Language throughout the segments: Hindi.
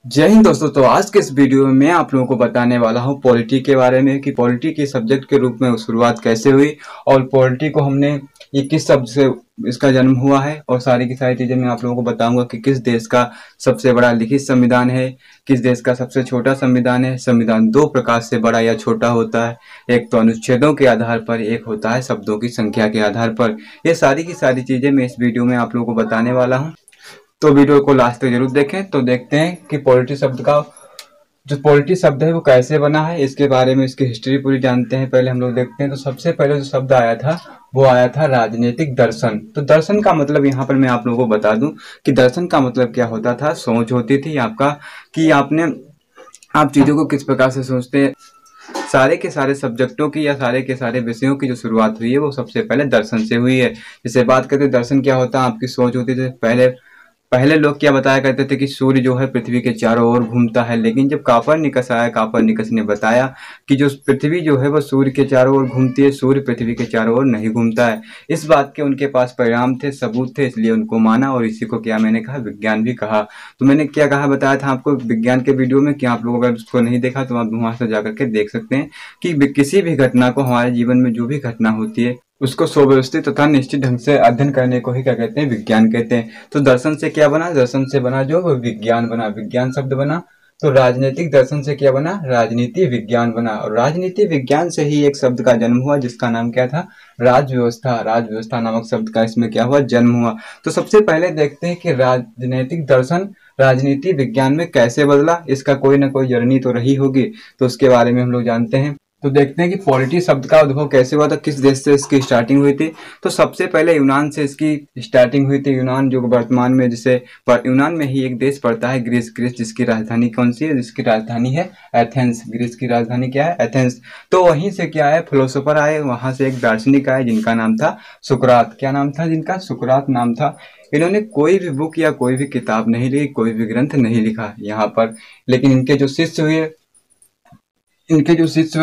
जय हिंद दोस्तों। तो आज के इस वीडियो में मैं आप लोगों को बताने वाला हूं पॉलिटी के बारे में कि पॉलिटी के सब्जेक्ट के रूप में शुरुआत कैसे हुई और पॉलिटी को हमने ये किस शब्द से इसका जन्म हुआ है और सारी की सारी चीजें मैं आप लोगों को बताऊंगा कि किस देश का सबसे बड़ा लिखित संविधान है, किस देश का सबसे छोटा संविधान है। संविधान दो प्रकार से बड़ा या छोटा होता है, एक तो अनुच्छेदों के आधार पर, एक होता है शब्दों की संख्या के आधार पर। ये सारी की सारी चीजें मैं इस वीडियो में आप लोगों को बताने वाला हूँ, तो वीडियो को लास्ट तक जरूर देखें। तो देखते हैं कि पॉलिटी शब्द का जो पॉलिटी शब्द है वो कैसे बना है, इसके बारे में इसकी हिस्ट्री पूरी जानते हैं। पहले हम लोग देखते हैं। तो सबसे पहले जो शब्द आया था वो आया था राजनीतिक दर्शन। तो दर्शन का मतलब यहाँ पर मैं आप लोगों को बता दूं कि दर्शन का मतलब क्या होता था, सोच होती थी आपका कि आप चीजों को किस प्रकार से सोचते हैं। सारे के सारे सब्जेक्टों की या सारे के सारे विषयों की जो शुरुआत हुई है वो सबसे पहले दर्शन से हुई है। जैसे बात करते हैं दर्शन क्या होता है, आपकी सोच होती थी। पहले पहले लोग क्या बताया करते थे कि सूर्य जो है पृथ्वी के चारों ओर घूमता है, लेकिन जब कापरनिकस आया, कापरनिकस ने बताया कि जो पृथ्वी जो है वो सूर्य के चारों ओर घूमती है, सूर्य पृथ्वी के चारों ओर नहीं घूमता है। इस बात के उनके पास परिणाम थे, सबूत थे, इसलिए उनको माना और इसी को क्या मैंने कहा, विज्ञान भी कहा। तो मैंने क्या कहा, बताया था आपको विज्ञान के वीडियो में कि आप लोग अगर उसको नहीं देखा तो आप वहां से जाकर के देख सकते हैं कि किसी भी घटना को, हमारे जीवन में जो भी घटना होती है उसको सुव्यवस्थित तथा निश्चित ढंग से अध्ययन करने को ही क्या कहते हैं, विज्ञान कहते हैं। तो दर्शन से क्या बना, दर्शन से बना जो वो विज्ञान बना, विज्ञान शब्द बना। तो राजनीतिक दर्शन से क्या बना, राजनीति विज्ञान बना। और राजनीति विज्ञान से ही एक शब्द का जन्म हुआ जिसका नाम क्या था, राजव्यवस्था। राजव्यवस्था नामक शब्द का इसमें क्या हुआ, जन्म हुआ। तो सबसे पहले देखते हैं कि राजनीतिक दर्शन राजनीति विज्ञान में कैसे बदला, इसका कोई ना कोई जर्नी तो रही होगी, तो उसके बारे में हम लोग जानते हैं। तो देखते हैं कि पॉलिटी शब्द का उद्भव कैसे हुआ था, किस देश से इसकी स्टार्टिंग हुई थी। तो सबसे पहले यूनान से इसकी स्टार्टिंग हुई थी। यूनान जो वर्तमान में जिसे यूनान में ही एक देश पड़ता है, ग्रीस। ग्रीस जिसकी राजधानी कौन सी है, जिसकी राजधानी है एथेंस। ग्रीस की राजधानी क्या है, एथेंस। तो वहीं से क्या है, फिलोसोफर आए, वहां से एक दार्शनिक आए जिनका नाम था सुकरात। क्या नाम था जिनका, सुकरात नाम था। इन्होंने कोई भी बुक या कोई भी किताब नहीं लिखी, कोई भी ग्रंथ नहीं लिखा यहाँ पर, लेकिन इनके जो शिष्य हुए,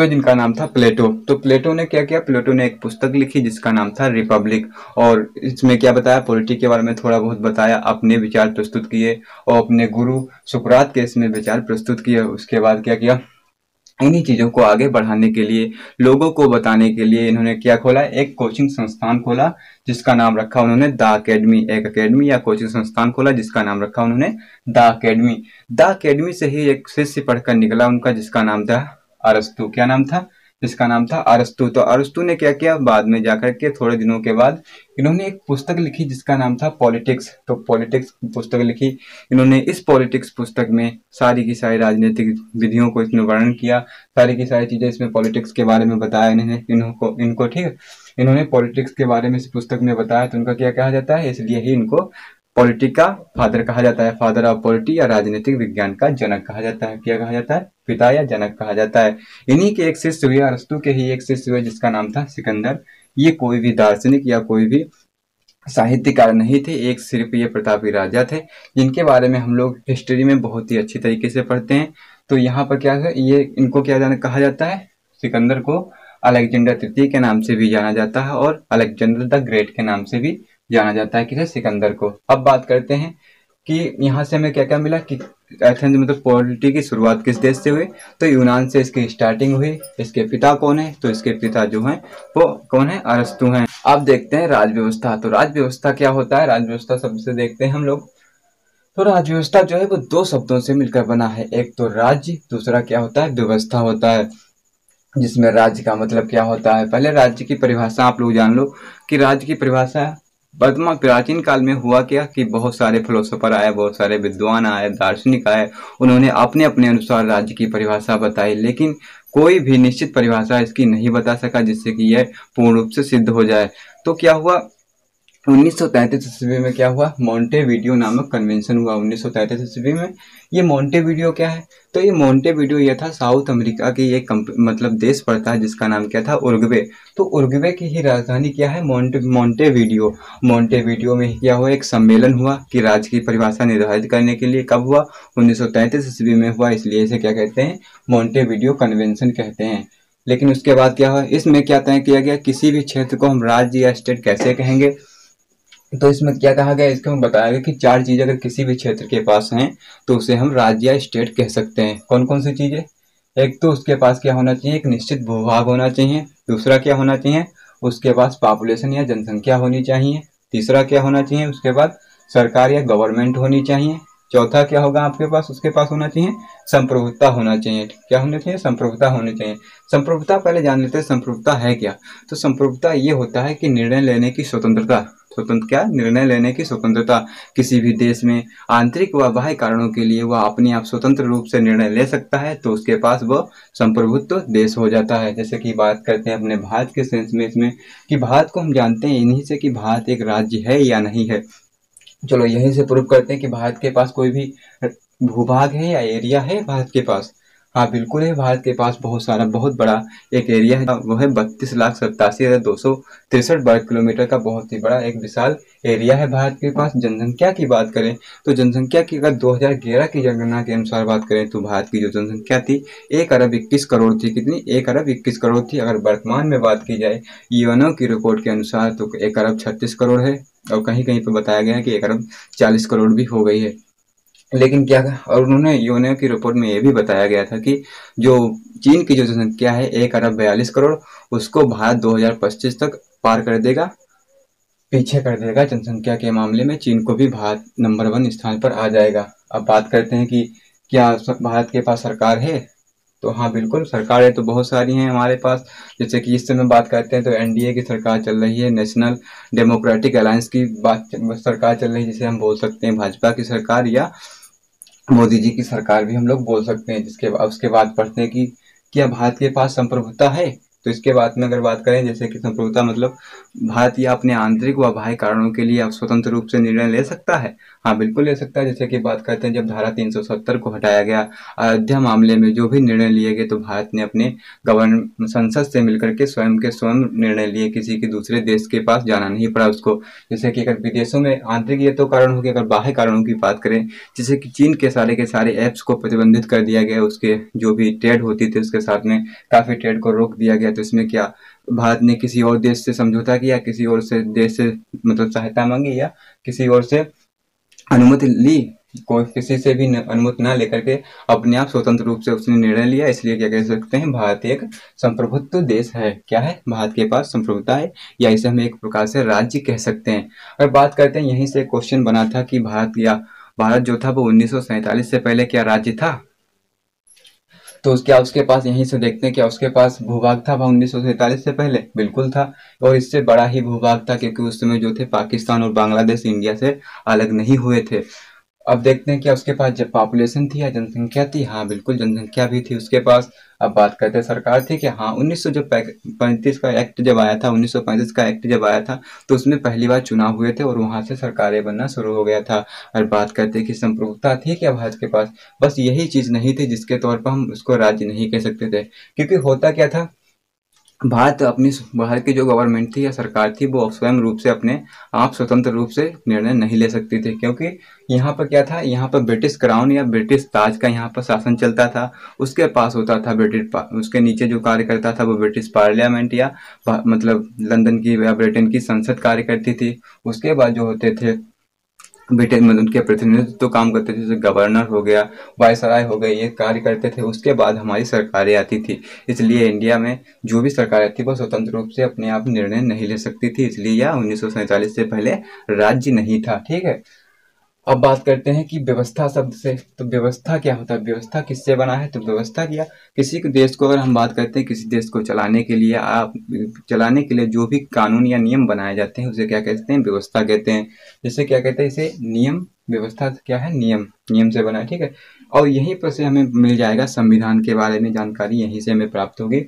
जिनका नाम था प्लेटो। तो प्लेटो ने क्या किया, प्लेटो ने एक पुस्तक लिखी जिसका नाम था रिपब्लिक। और इसमें क्या बताया, पॉलिटी के बारे में थोड़ा बहुत बताया, अपने विचार प्रस्तुत किए और अपने गुरु सुकरात के इसमें विचार प्रस्तुत किए। उसके बाद क्या किया, इन्हीं चीजों को आगे बढ़ाने के लिए, लोगों को बताने के लिए इन्होंने क्या खोला, एक कोचिंग संस्थान खोला जिसका नाम रखा उन्होंने द अकेडमी। एक अकेडमी या कोचिंग संस्थान खोला जिसका नाम रखा उन्होंने द अकेडमी। द अकेडमी से ही एक शिष्य पढ़कर निकला उनका जिसका नाम था अरस्तु। क्या नाम था, जिसका नाम था अरस्तु। तो अरस्तु ने क्या किया, बाद में जाकर के थोड़े दिनों के बाद इन्होंने एक पुस्तक लिखी जिसका नाम था पॉलिटिक्स। तो पॉलिटिक्स पुस्तक लिखी इन्होंने। इस पॉलिटिक्स पुस्तक में सारी की सारी राजनीतिक विधियों को इसमें वर्णन किया, सारी की सारी चीजें इसमें पॉलिटिक्स के बारे में बताया इनको ठीक। इन्होंने पॉलिटिक्स के बारे में इस पुस्तक में बताया, तो उनका क्या कहा जाता है, इसलिए ही इनको पॉलिटी का फादर कहा जाता है। फादर ऑफ पॉलिटी या राजनीतिक विज्ञान का जनक कहा जाता है। क्या कहा जाता है, पिता या जनक कहा जाता है। इन्हीं के एक शिष्य हुए, अरस्तु के ही एक शिष्य हुए जिसका नाम था सिकंदर। ये कोई भी दार्शनिक या कोई भी साहित्यकार नहीं थे, एक सिर्फ ये प्रतापी राजा थे जिनके बारे में हम लोग हिस्ट्री में बहुत ही अच्छी तरीके से पढ़ते हैं। तो यहाँ पर क्या है, ये इनको क्या कहा जाता है, सिकंदर को अलेक्जेंडर तृतीय के नाम से भी जाना जाता है और अलेक्जेंडर द ग्रेट के नाम से भी जाना जाता है, किसे, सिकंदर को। अब बात करते हैं कि यहाँ से हमें क्या क्या मिला कि एथेंस मतलब पॉलिटी की शुरुआत किस देश से हुई, तो यूनान से इसकी स्टार्टिंग हुई। इसके पिता कौन है, तो इसके पिता जो हैं वो कौन है, अरस्तु हैं। अब देखते हैं राजव्यवस्था। तो राजव्यवस्था क्या होता है, राजव्यवस्था शब्द से देखते हैं हम लोग। तो राजव्यवस्था जो है वो दो शब्दों से मिलकर बना है, एक तो राज्य, दूसरा क्या होता है, व्यवस्था होता है। जिसमें राज्य का मतलब क्या होता है, पहले राज्य की परिभाषा आप लोग जान लो कि राज्य की परिभाषा वर्तमान प्राचीन काल में हुआ क्या कि बहुत सारे फिलोसोफर आए, बहुत सारे विद्वान आए, दार्शनिक आए, उन्होंने अपने अपने अनुसार राज्य की परिभाषा बताई, लेकिन कोई भी निश्चित परिभाषा इसकी नहीं बता सका जिससे कि यह पूर्ण रूप से सिद्ध हो जाए। तो क्या हुआ, 1933 ईस्वी में क्या हुआ, मोंटेविडियो नामक कन्वेंशन हुआ 1933 ईस्वी में। ये मोंटेविडियो क्या है, तो ये मोंटेविडियो यह था साउथ अमेरिका की एक मतलब देश पड़ता है जिसका नाम क्या था, उरुग्वे। तो उरुग्वे की ही राजधानी क्या है, मोंटेविडियो। मोंटेविडियो में क्या हुआ, एक सम्मेलन हुआ कि राज्य की परिभाषा निर्धारित करने के लिए। कब हुआ, 1933 ईस्वी में हुआ, इसलिए इसे क्या कहते हैं, मोंटेविडियो कन्वेंशन कहते हैं। लेकिन उसके बाद क्या हुआ, इसमें क्या तय किया गया, किसी भी क्षेत्र को हम राज्य या स्टेट कैसे कहेंगे, तो इसमें क्या कहा गया, इसको बताया गया कि 4 चीज़ अगर किसी भी क्षेत्र के पास हैं तो उसे हम राज्य या स्टेट कह सकते हैं। कौन कौन सी चीज़ें? एक तो उसके पास क्या होना चाहिए, एक निश्चित भूभाग होना चाहिए। दूसरा क्या होना चाहिए, उसके पास पॉपुलेशन या जनसंख्या होनी चाहिए। तीसरा क्या होना चाहिए, उसके बाद सरकार या गवर्नमेंट होनी चाहिए। चौथा क्या होगा आपके पास, उसके पास होना चाहिए संप्रभुता होना चाहिए। क्या होना चाहिए, संप्रभुता होनी चाहिए। संप्रभुता पहले जान लेते हैं संप्रभुता है क्या। तो संप्रभुता ये होता है कि निर्णय लेने की स्वतंत्रता, स्वतंत्र क्या, निर्णय लेने की स्वतंत्रता। किसी भी देश में आंतरिक व बाह्य कारणों के लिए वह अपने आप स्वतंत्र रूप से निर्णय ले सकता है, तो उसके पास वह संप्रभुत्व देश हो जाता है। जैसे कि बात करते हैं अपने भारत के सेंस में इसमें, कि भारत को हम जानते हैं इन्हीं से कि भारत एक राज्य है या नहीं है। चलो यहीं से प्रूव करते हैं कि भारत के पास कोई भी भूभाग है या एरिया है भारत के पास। हाँ बिल्कुल है, भारत के पास बहुत सारा, बहुत बड़ा एक एरिया है, वो है 32,87,263 वर्ग किलोमीटर का बहुत ही बड़ा एक विशाल एरिया है भारत के पास। जनसंख्या की बात करें तो जनसंख्या की अगर 2011 की जनगणना के अनुसार बात करें तो भारत की जो जनसंख्या थी 1 अरब 21 करोड़ थी। कितनी, 1 अरब 21 करोड़ थी। अगर वर्तमान में बात की जाए यूएनओ की रिपोर्ट के अनुसार तो 1 अरब 36 करोड़ है, और कहीं कहीं पर बताया गया है कि 1 अरब 40 करोड़ भी हो गई है। लेकिन क्या, और उन्होंने यूएनओ की रिपोर्ट में ये भी बताया गया था कि जो चीन की जो जनसंख्या है 1 अरब 42 करोड़, उसको भारत 2025 तक पार कर देगा, पीछे कर देगा जनसंख्या के मामले में। चीन को भी भारत नंबर 1 स्थान पर आ जाएगा। अब बात करते हैं कि क्या भारत के पास सरकार है, तो हाँ बिल्कुल सरकार है, तो बहुत सारी हैं हमारे पास। जैसे कि इस समय बात करते हैं तो एनडीए की सरकार चल रही है, नेशनल डेमोक्रेटिक अलायंस की बात सरकार चल रही है, जिसे हम बोल सकते हैं भाजपा की सरकार, या मोदी जी की सरकार भी हम लोग बोल सकते हैं। जिसके उसके बाद पढ़ते हैं कि क्या भारत के पास संप्रभुता है। तो इसके बाद में अगर बात करें, जैसे कि संप्रभुता मतलब भारत या अपने आंतरिक व बाह्य कारणों के लिए अब स्वतंत्र रूप से निर्णय ले सकता है। हाँ बिल्कुल ले सकता है। जैसे कि बात करते हैं जब धारा 370 को हटाया गया अयोध्या मामले में, जो भी निर्णय लिए गए तो भारत ने अपने गवर्न संसद से मिलकर के स्वयं निर्णय लिए, किसी के दूसरे देश के पास जाना नहीं पड़ा उसको। जैसे कि अगर विदेशों में आंतरिक ये तो कारण हो गया, अगर बाह्य कारणों की बात करें, जैसे कि चीन के सारे ऐप्स को प्रतिबंधित कर दिया गया, उसके जो भी ट्रेड होती थी उसके साथ में काफ़ी ट्रेड को रोक दिया गया। तो इसमें क्या भारत ने किसी और देश से समझौता किया, किसी और से देश से मतलब सहायता मांगी, या किसी और से अनुमति ली, कोई किसी से भी अनुमति ना लेकर के अपने आप स्वतंत्र रूप से उसने निर्णय लिया। इसलिए क्या कह सकते हैं, भारत एक संप्रभुत्व देश है। क्या है, भारत के पास संप्रभुता है, या इसे हम एक प्रकार से राज्य कह सकते हैं। अगर बात करते हैं, यहीं से क्वेश्चन बना था कि भारत जो था वो 1947 से पहले क्या राज्य था। तो क्या उसके पास, यहीं से देखते हैं, क्या उसके पास भूभाग था 1947 से पहले? बिल्कुल था, और इससे बड़ा ही भूभाग था, क्योंकि उस समय जो थे पाकिस्तान और बांग्लादेश इंडिया से अलग नहीं हुए थे। अब देखते हैं क्या उसके पास जब पॉपुलेशन थी या जनसंख्या थी। हाँ बिल्कुल जनसंख्या भी थी उसके पास। अब बात करते हैं सरकार थी क्या। हाँ 1900 जब 35 का एक्ट जब आया था, 1935 का एक्ट जब आया था, तो उसमें पहली बार चुनाव हुए थे और वहां से सरकारें बनना शुरू हो गया था। और बात करते हैं कि संप्रभुता थी क्या भारत के पास, बस यही चीज नहीं थी जिसके तौर पर हम उसको राज्य नहीं कह सकते थे। क्योंकि होता क्या था, भारत की जो गवर्नमेंट थी या सरकार थी वो स्वयं रूप से अपने आप स्वतंत्र रूप से निर्णय नहीं ले सकती थी। क्योंकि यहाँ पर क्या था, यहाँ पर ब्रिटिश क्राउन या ब्रिटिश ताज का यहाँ पर शासन चलता था। उसके पास होता था उसके नीचे जो कार्य करता था वो ब्रिटिश पार्लियामेंट या मतलब लंदन की या ब्रिटेन की संसद कार्य करती थी। उसके बाद जो होते थे ब्रिटेन में उनके प्रतिनिधित्व तो काम करते थे, जैसे गवर्नर हो गया, वायसराय हो गए, ये कार्य करते थे। उसके बाद हमारी सरकारें आती थी। इसलिए इंडिया में जो भी सरकारें थी वो स्वतंत्र रूप से अपने आप निर्णय नहीं ले सकती थी, इसलिए यह 1947 से पहले राज्य नहीं था। ठीक है। अब बात करते हैं कि व्यवस्था शब्द से, तो व्यवस्था क्या होता है, व्यवस्था किससे बना है। तो व्यवस्था क्या, किसी देश को अगर हम बात करते हैं, किसी देश को चलाने के लिए जो भी कानून या नियम बनाए जाते हैं उसे क्या कहते हैं, व्यवस्था कहते हैं। जैसे क्या कहते हैं इसे, नियम। व्यवस्था क्या है, नियम, नियम से बना है। ठीक है। और यहीं पर से हमें मिल जाएगा संविधान के बारे में जानकारी, यहीं से हमें प्राप्त होगी।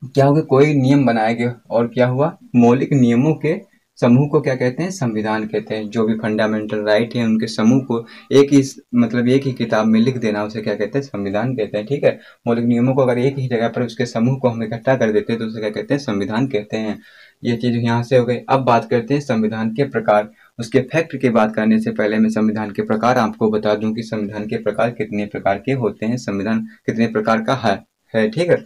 क्या होगा, कोई नियम बनाए गए और क्या हुआ, मौलिक नियमों के समूह को क्या कहते हैं, संविधान कहते हैं। जो भी फंडामेंटल राइट है उनके समूह को एक ही किताब में लिख देना, उसे क्या कहते हैं, संविधान कहते हैं। ठीक है। मौलिक नियमों को अगर एक ही जगह पर उसके समूह को हम इकट्ठा कर देते हैं तो उसे क्या कहते हैं, संविधान कहते हैं। ये चीज यहाँ से हो गई। अब बात करते हैं संविधान के प्रकार। उसके फैक्ट की बात करने से पहले मैं संविधान के प्रकार आपको बता दूं कि संविधान के प्रकार कितने प्रकार के होते हैं, संविधान कितने प्रकार का है। ठीक है।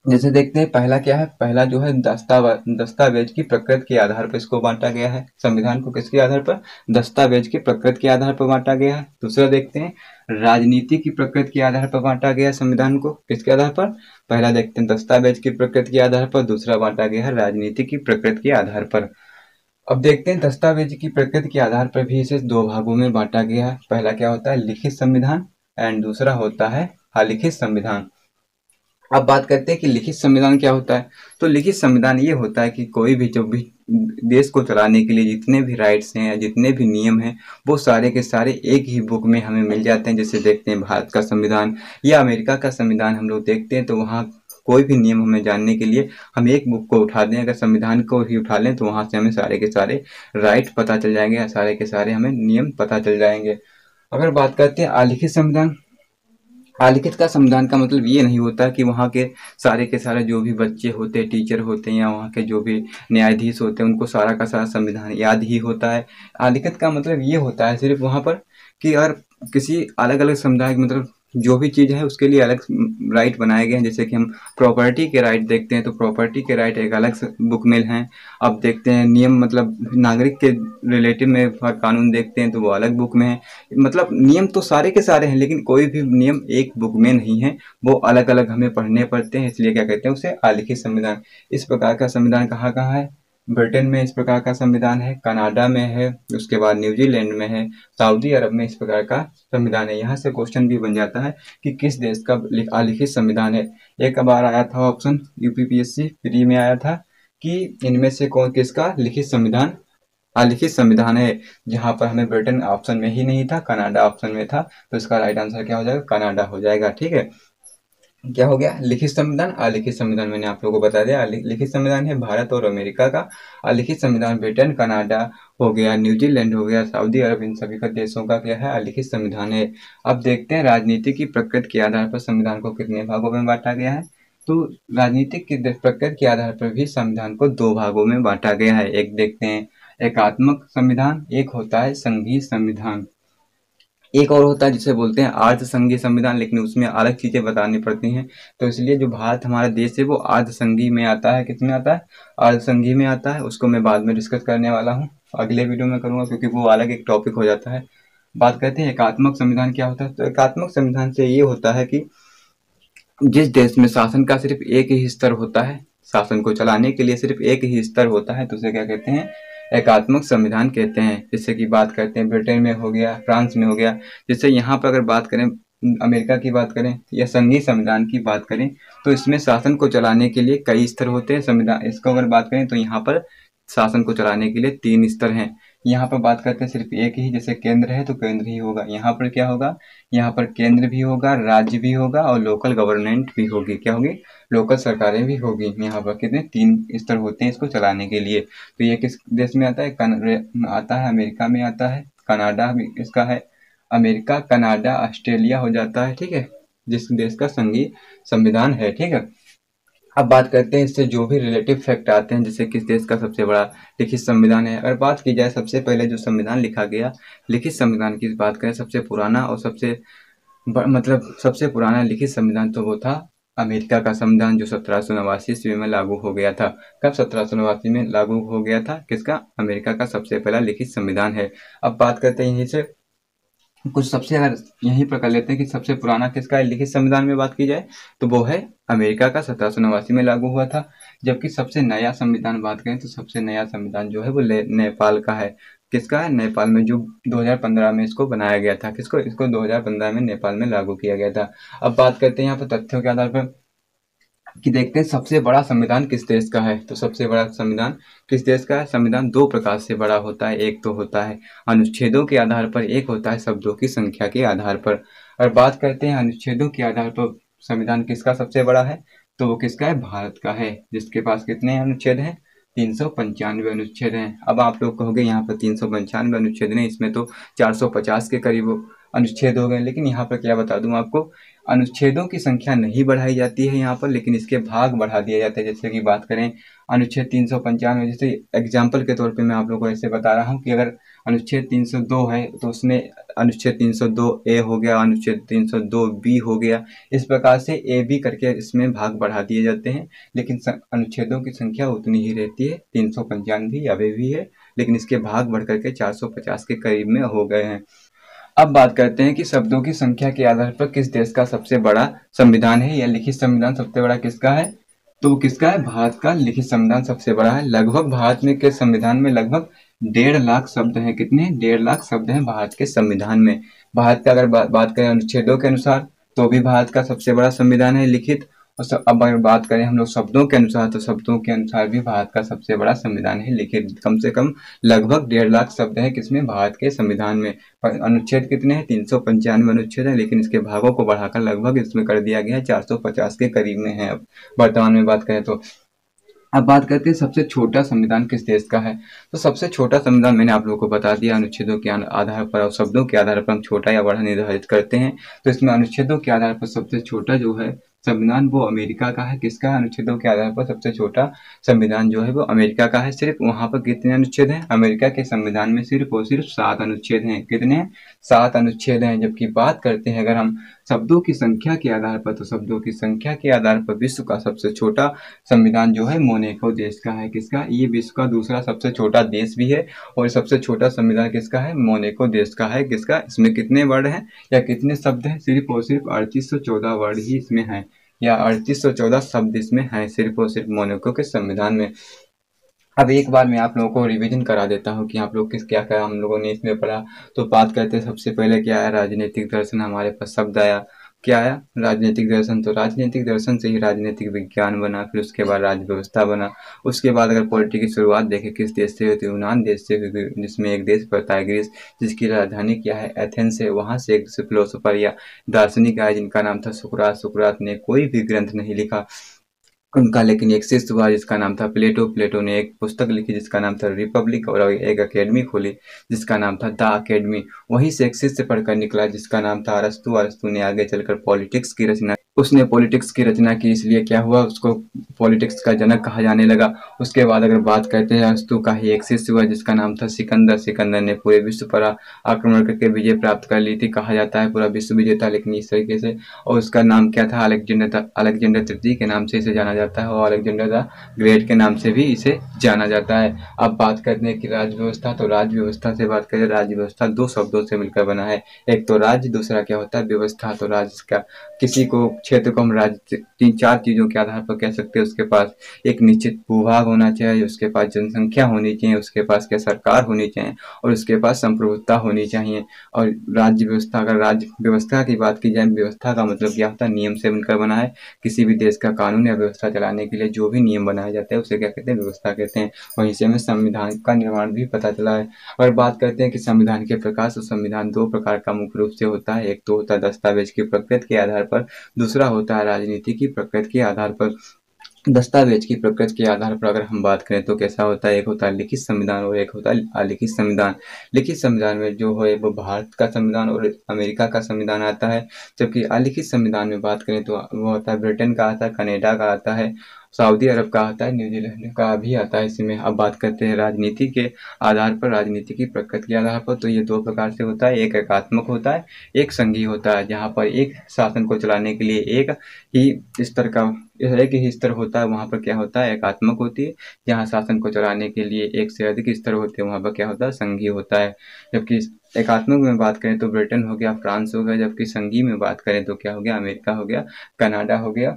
जैसे देखते हैं पहला क्या है, पहला जो है दस्तावेज की प्रकृति के आधार पर इसको बांटा गया है। संविधान को किसके आधार पर? दस्तावेज की प्रकृति के आधार पर बांटा गया है। दूसरा देखते हैं राजनीति की प्रकृति के आधार पर बांटा गया है संविधान को। किसके आधार पर? पहला देखते हैं दस्तावेज की प्रकृति के आधार पर, दूसरा बांटा गया है राजनीति की प्रकृति के आधार पर। अब देखते हैं दस्तावेज की प्रकृति के आधार पर भी इसे दो भागों में बांटा गया है। पहला क्या होता है? लिखित संविधान एंड दूसरा होता है अलिखित संविधान। अब बात करते हैं कि लिखित संविधान क्या होता है। तो लिखित संविधान ये होता है कि कोई भी जो भी देश को चलाने के लिए जितने भी राइट्स हैं या जितने भी नियम हैं वो सारे के सारे एक ही बुक में हमें मिल जाते हैं। जैसे देखते हैं भारत का संविधान या अमेरिका का संविधान हम लोग देखते हैं तो वहाँ कोई भी नियम हमें जानने के लिए हम एक बुक को उठा दें, अगर संविधान को ही उठा लें तो वहाँ से हमें सारे के सारे राइट पता चल जाएंगे या सारे के सारे हमें नियम पता चल जाएंगे। अगर बात करते हैं अलिखित संविधान, अलिखित का संविधान का मतलब ये नहीं होता कि वहाँ के सारे जो भी बच्चे होते हैं, टीचर होते हैं या वहाँ के जो भी न्यायाधीश होते हैं उनको सारा का सारा संविधान याद ही होता है। अलिखित का मतलब ये होता है सिर्फ वहाँ पर कि अगर किसी अलग अलग समुदाय मतलब जो भी चीज़ है उसके लिए अलग राइट बनाए गए हैं। जैसे कि हम प्रॉपर्टी के राइट देखते हैं तो प्रॉपर्टी के राइट एक अलग बुक में हैं। अब देखते हैं नियम मतलब नागरिक के रिलेटिव में कानून देखते हैं तो वो अलग बुक में है। मतलब नियम तो सारे के सारे हैं लेकिन कोई भी नियम एक बुक में नहीं है, वो अलग अलग हमें पढ़ने पड़ते हैं, इसलिए क्या कहते हैं उसे अलिखित संविधान। इस प्रकार का संविधान कहाँ कहाँ है? ब्रिटेन में इस प्रकार का संविधान है, कनाडा में है, उसके बाद न्यूजीलैंड में है, सऊदी अरब में इस प्रकार का संविधान है। यहाँ से क्वेश्चन भी बन जाता है कि किस देश का अलिखित संविधान है। एक बार आया था ऑप्शन यूपीपीएससी प्री में आया था कि इनमें से कौन किसका लिखित संविधान अलिखित संविधान है। जहां पर हमें ब्रिटेन ऑप्शन में ही नहीं था, कनाडा ऑप्शन में था, तो इसका राइट आंसर क्या हो जाएगा? कनाडा हो जाएगा। ठीक है, क्या हो गया? लिखित संविधान अलिखित संविधान मैंने आप लोगों को बता दिया। लिखित संविधान है भारत और अमेरिका का, अलिखित संविधान ब्रिटेन, कनाडा हो गया, न्यूजीलैंड हो गया, सऊदी अरब, इन सभी का देशों का क्या है? अलिखित संविधान है। अब देखते हैं राजनीति की प्रकृति के आधार पर संविधान को कितने भागों में बांटा गया है। तो राजनीतिक की प्रकृति के आधार पर भी संविधान को दो भागों में बांटा गया है। एक देखते हैं एकात्मक संविधान, एक होता है संघीय संविधान, एक और होता है जिसे बोलते हैं अर्ध संघीय संविधान, लेकिन उसमें अलग चीजें बतानी पड़ती हैं। तो इसलिए जो भारत हमारा देश है वो अर्ध संघीय में आता है। किसमें आता है? अर्ध संघीय में आता है। उसको मैं बाद में डिस्कस करने वाला हूँ, अगले वीडियो में करूंगा क्योंकि वो अलग एक टॉपिक हो जाता है। बात करते हैं एकात्मक संविधान क्या होता है। तो एकात्मक संविधान से ये होता है कि जिस देश में शासन का सिर्फ एक ही स्तर होता है, शासन को चलाने के लिए सिर्फ एक ही स्तर होता है, तो उसे क्या कहते हैं? एकात्मक संविधान कहते हैं। जैसे कि बात करते हैं ब्रिटेन में हो गया, फ्रांस में हो गया। जैसे यहाँ पर अगर बात करें अमेरिका की बात करें या संघीय संविधान की बात करें तो इसमें शासन को चलाने के लिए कई स्तर होते हैं। संविधान इसको अगर बात करें तो यहाँ पर शासन को चलाने के लिए 3 स्तर हैं। यहाँ पर बात करते हैं सिर्फ एक ही, जैसे केंद्र है तो केंद्र ही होगा। यहाँ पर क्या होगा? यहाँ पर केंद्र भी होगा, राज्य भी होगा और लोकल गवर्नमेंट भी होगी। क्या होगी? लोकल सरकारें भी होगी। यहाँ पर कितने 3 स्तर होते हैं इसको चलाने के लिए। तो ये किस देश में आता है? आता है अमेरिका में आता है, कनाडा भी इसका है। अमेरिका, कनाडा, ऑस्ट्रेलिया हो जाता है। ठीक है, जिस देश का संघीय संविधान है। ठीक है, अब बात करते हैं इससे जो भी रिलेटिव फैक्ट आते हैं, जैसे किस देश का सबसे बड़ा लिखित संविधान है। अगर बात की जाए सबसे पहले जो संविधान लिखा गया लिखित संविधान की बात करें, सबसे पुराना और मतलब सबसे पुराना लिखित संविधान तो वो था अमेरिका का संविधान, जो 1789 ईस्वी में लागू हो गया था। कब 1789 में लागू हो गया था? किसका? अमेरिका का सबसे पहला लिखित संविधान है। अब बात करते हैं यहीं से कुछ सबसे, अगर यहीं पर कर लेते हैं कि सबसे पुराना किसका है लिखित संविधान में बात की जाए तो वो है अमेरिका का, 1789 में लागू हुआ था। जबकि सबसे नया संविधान बात करें तो सबसे नया संविधान जो है वो नेपाल का है। किसका है? नेपाल में, जो 2015 में इसको बनाया गया था। इसको 2015 में नेपाल में लागू किया गया था। अब बात करते हैं यहाँ पर तथ्यों के आधार पर कि देखते हैं सबसे बड़ा संविधान किस देश का है। तो सबसे बड़ा संविधान किस देश का है? संविधान दो प्रकार से बड़ा होता है। एक तो होता है अनुच्छेदों के आधार पर, एक होता है शब्दों की संख्या के आधार पर। और बात करते हैं अनुच्छेदों के आधार पर संविधान किसका सबसे बड़ा है, तो वो किसका है? भारत का है, जिसके पास कितने अनुच्छेद हैं? 395 अनुच्छेद हैं। अब आप लोग कहोगे यहाँ पर 395 अनुच्छेद हैं, इसमें तो 450 के करीब अनुच्छेद हो गए। लेकिन यहाँ पर क्या बता दूं आपको, अनुच्छेदों की संख्या नहीं बढ़ाई जाती है यहाँ पर, लेकिन इसके भाग बढ़ा दिए जाते हैं। जैसे कि बात करें अनुच्छेद 395, जैसे एग्जाम्पल के तौर पे मैं आप लोगों को ऐसे बता रहा हूँ कि अगर अनुच्छेद 302 है तो उसमें अनुच्छेद 302 ए हो गया, अनुच्छेद 302 बी हो गया। इस प्रकार से ए बी करके इसमें भाग बढ़ा दिए जाते हैं, लेकिन अनुच्छेदों की संख्या उतनी ही रहती है, 395 अभी भी है, लेकिन इसके भाग बढ़ करके 450 के करीब में हो गए हैं। अब बात करते हैं कि शब्दों की संख्या के आधार पर किस देश का सबसे बड़ा संविधान है, या लिखित संविधान सबसे बड़ा किसका है। तो वो किसका है, भारत का लिखित संविधान सबसे बड़ा है। लगभग भारत में के संविधान में लगभग 1.5 लाख शब्द हैं। कितने, 1.5 लाख शब्द हैं भारत के संविधान में। भारत का अगर बात करें अनुच्छेदों के अनुसार तो भी भारत का सबसे बड़ा संविधान है लिखित। और अब अगर बात करें हम लोग शब्दों के अनुसार तो शब्दों के अनुसार भी भारत का सबसे बड़ा संविधान है लिखित। कम से कम लगभग 1.5 लाख शब्द हैं किसमें, भारत के संविधान में। अनुच्छेद कितने हैं, 395 अनुच्छेद है, लेकिन इसके भागों को बढ़ाकर लगभग इसमें कर दिया गया है, 450 के करीब में है अब वर्तमान में बात करें तो। अब बात करते हैं सबसे छोटा संविधान किस देश का है। तो सबसे छोटा संविधान मैंने आप लोगों को बता दिया, अनुच्छेदों के आधार पर और शब्दों के आधार पर हम छोटा या बड़ा निर्धारित करते हैं। तो इसमें अनुच्छेदों के आधार पर सबसे छोटा जो है संविधान वो अमेरिका का है। किसका है, अनुच्छेदों के आधार पर सबसे छोटा संविधान जो है वो अमेरिका का है। सिर्फ वहां पर कितने अनुच्छेद हैं, अमेरिका के संविधान में सिर्फ और सिर्फ 7 अनुच्छेद हैं। कितने हैं, 7 अनुच्छेद हैं। जबकि बात करते हैं अगर हम शब्दों की संख्या के आधार पर, तो शब्दों की संख्या के आधार पर विश्व का सबसे छोटा संविधान जो है मोनाको देश का है। किसका, ये विश्व का दूसरा सबसे छोटा देश भी है। और सबसे छोटा संविधान किसका है, मोनाको देश का है। किसका, इसमें कितने वर्ड हैं या कितने शब्द हैं, सिर्फ और सिर्फ 3814 वर्ड ही इसमें हैं, या 3814 शब्द इसमें हैं सिर्फ और सिर्फ मोनाको के संविधान में। अब एक बार मैं आप लोगों को रिवीजन करा देता हूँ कि आप लोग किस क्या क्या हम लोगों ने इसमें पढ़ा। तो बात करते हैं सबसे पहले क्या आया, राजनीतिक दर्शन हमारे पास शब्द आया। क्या आया, राजनीतिक दर्शन। तो राजनीतिक दर्शन से ही राजनीतिक विज्ञान बना, फिर उसके बाद राज्य व्यवस्था बना। उसके बाद अगर पॉलिटी की शुरुआत देखें किस देश से हुई, तो यूनान देश से हुई, जिसमें एक देश पड़ता है ग्रीस, जिसकी राजधानी क्या है, एथेंस है। वहाँ से एक फिलोसोफर या दार्शनिक आए जिनका नाम था सुकरात। सुकरात ने कोई भी ग्रंथ नहीं लिखा उनका, लेकिन एक शिष्य हुआ जिसका नाम था प्लेटो। प्लेटो ने एक पुस्तक लिखी जिसका नाम था रिपब्लिक, और एक अकेडमी खोली जिसका नाम था द अकेडमी। वहीं से एक शिष्य पढ़कर निकला जिसका नाम था अरस्तू। अरस्तू ने आगे चलकर पॉलिटिक्स की रचना, उसने पॉलिटिक्स की रचना की, इसलिए क्या हुआ, उसको पॉलिटिक्स का जनक कहा जाने लगा। उसके बाद अगर बात करते हैं अरस्तू का ही एक शिष्य हुआ जिसका नाम था सिकंदर। सिकंदर ने पूरे विश्व पर आक्रमण करके विजय प्राप्त कर ली थी, कहा जाता है पूरा विश्व विजेता, लेकिन इस तरीके से। और उसका नाम क्या था, अलेक्जेंडर था। अलेक्जेंडर तृतीय के नाम से इसे जाना जाता है, और अलेक्जेंडर द ग्रेट के नाम से भी इसे जाना जाता है। अब बात करते हैं कि राज्य व्यवस्था। तो राज्य व्यवस्था से बात करें, राज्य व्यवस्था दो शब्दों से मिलकर बना है, एक तो राज्य, दूसरा क्या होता है, व्यवस्था। तो राज्य का किसी को क्षेत्र को हम राज्य 3-4 चीजों के आधार पर कह सकते हैं। उसके पास एक निश्चित भूभाग होना चाहिए, उसके पास जनसंख्या होनी चाहिए, उसके पास क्या सरकार होनी चाहिए, और उसके पास संप्रभुता होनी चाहिए। और राज्य व्यवस्था, अगर राज्य व्यवस्था की बात की जाए, व्यवस्था का मतलब क्या होता है, नियम से मिलकर बना है। किसी भी देश का कानून या व्यवस्था चलाने के लिए जो भी नियम बनाए जाते हैं उसे क्या कहते हैं, व्यवस्था कहते हैं। वहीं से हमें संविधान का निर्माण भी पता चला है। और बात करते हैं कि संविधान के प्रकार, तो संविधान 2 प्रकार का मुख्य रूप से होता है। एक तो होता है दस्तावेज की प्रकृति के आधार पर, दूसरा होता है राजनीति की प्रकृति के आधार पर। दस्तावेज की प्रकृति के आधार पर अगर हम बात करें तो कैसा होता है, एक होता है लिखित संविधान और एक होता है अलिखित संविधान। लिखित संविधान में जो है वो भारत का संविधान और अमेरिका का संविधान आता है। जबकि अलिखित संविधान में बात करें तो वो होता है ब्रिटेन का आता है, कनाडा का आता है, सऊदी अरब का आता है, न्यूजीलैंड का भी आता है इसमें। अब बात करते हैं राजनीति के आधार पर, राजनीति की प्रकृति के आधार पर। तो ये 2 प्रकार से होता है, एक एकात्मक होता है, एक संघीय होता है। जहाँ पर एक शासन को चलाने के लिए एक ही स्तर का, एक ही स्तर होता है, वहाँ पर क्या होता है, एकात्मक होती है। जहाँ शासन को चलाने के लिए एक से अधिक स्तर होते हैं वहाँ पर क्या होता है, संघीय होता है। जबकि एकात्मक में बात करें तो ब्रिटेन हो गया, फ्रांस हो गया। जबकि संघीय में बात करें तो क्या हो गया, अमेरिका हो गया, कनाडा हो गया।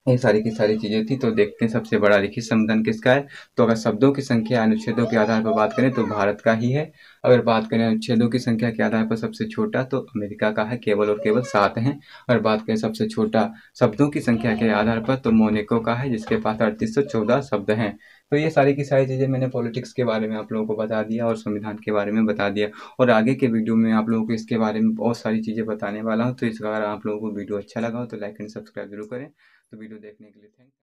ये सारी की सारी चीजें थी। तो देखते हैं सबसे बड़ा लिखित संविधान किसका है। तो अगर शब्दों की संख्या अनुच्छेदों के आधार पर बात करें तो भारत का ही है। अगर बात करें अनुच्छेदों की संख्या के आधार पर सबसे छोटा तो अमेरिका का है, केवल और केवल 7 हैं। और बात करें सबसे छोटा शब्दों की संख्या के आधार पर तो मोनाको का है जिसके पास 3814 शब्द हैं। तो ये सारी की सारी चीज़ें मैंने पॉलिटिक्स के बारे में आप लोगों को बता दिया और संविधान के बारे में बता दिया। और आगे के वीडियो में आप लोगों को इसके बारे में बहुत सारी चीज़ें बताने वाला हूँ। तो इस अगर आप लोगों को वीडियो अच्छा लगा हो तो लाइक एंड सब्सक्राइब जरूर करें। तो वीडियो देखने के लिए थैंक यू।